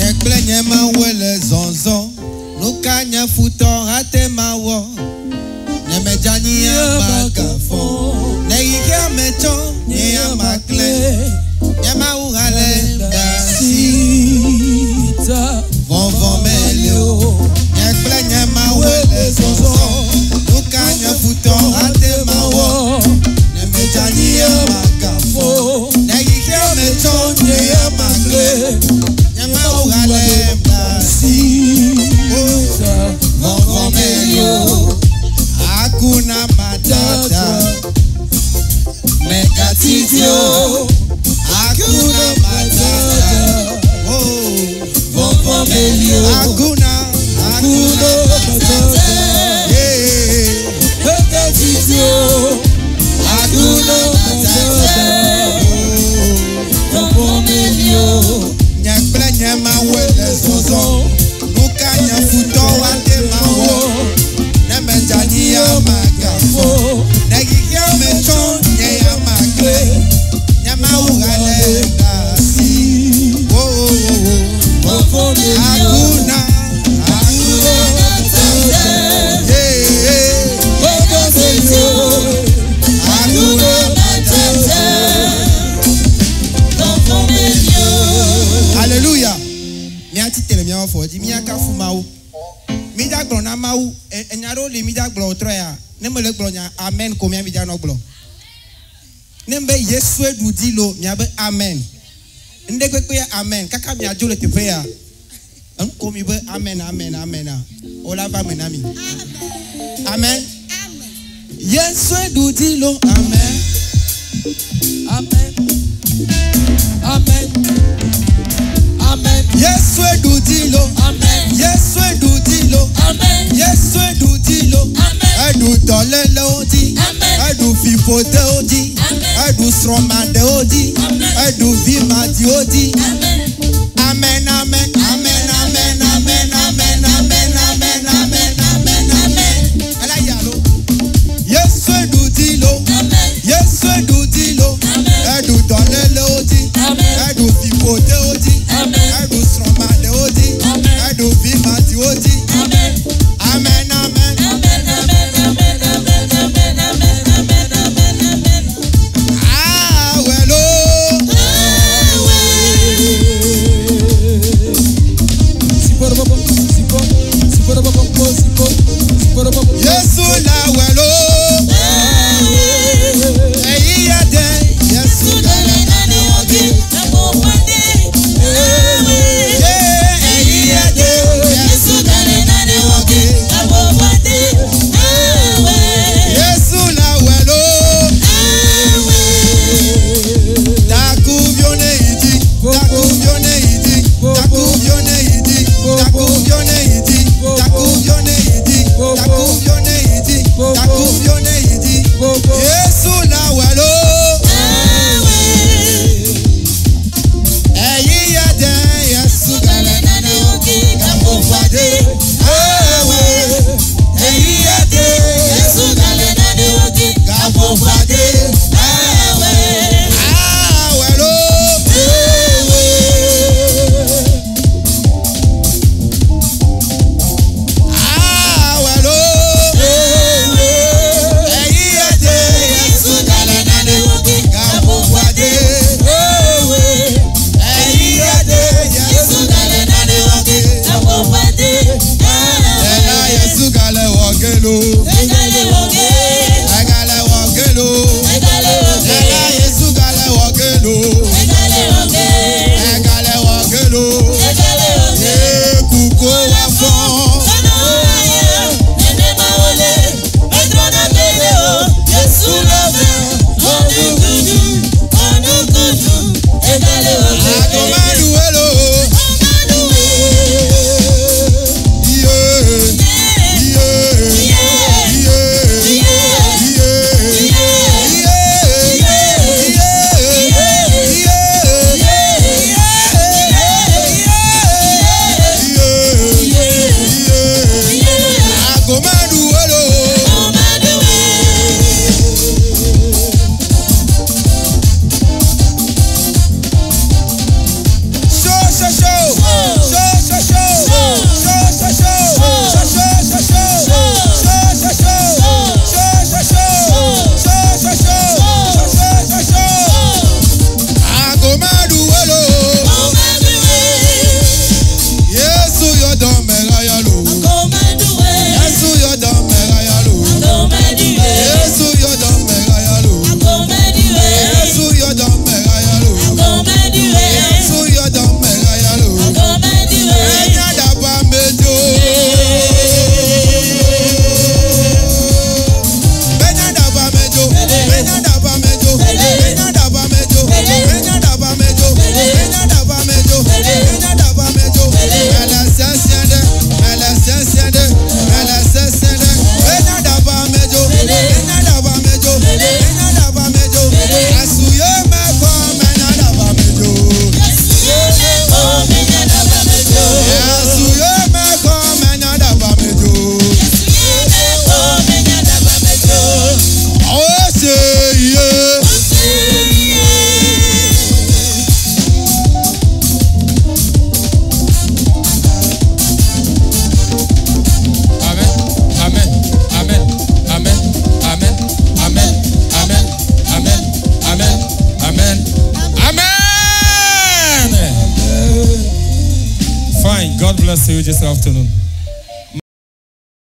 Nyekle nyema wele zonzon. Nuka nyafuto hate mawo. Nyemejani ya magafo. Neyikia mecho nye ya makle. Nyema uhale basita. Vonvon melio. Nyekle nyema wele zonzon. Nuka nyafuto hate mawo. Nyemejani ya magafo. Neyikia mecho nye ya makle. Nyema uhale basita. Vonvon melio. Hakuna matata Mekatitio Hakuna matata Vonvon melio Hakuna matata Mekatitio Hakuna matata Vonvon melio Nyakple nyama wele zozo Nuka nyafuto wate mawo Nemejani ya magafo Negikia mechon nye ya magre Nyama ugale dasi Hakuna matata Hakuna matata Hallelujah. Miati tele miawa foji miaka fumau Mida glona mau enyaro li mida glo troya nemele glonya amen komia mida no glo nembe yesu edudilo miabe amen ndekwe amen kaka mi ajole tepe ya komi be amen ola va menami amen yesu edudilo amen yesu edudilo yesu edudilo yesu edudilo edu tolele odi edu fifote odi edu sromande odi edu vimadi odi amen amen amen amen amen amen amen amen amen amen amen alayalo yesu edudilo yesu edudilo edu tolele odi edu fifote odi edu sromande odi edu vimadi odi amen amen Yesu la welo eya de Yesu gale na ne oge eya de Yesu gale na ne oge Yesu la welo takuvione idi takuvione idi takuvione idi takuvione idi takuvione idi takuvione idi takuvione idi Yesu la welo eya de Yesu gale na ne oge kabofade eya de Yesu gale na ne oge kabofade God bless you this afternoon.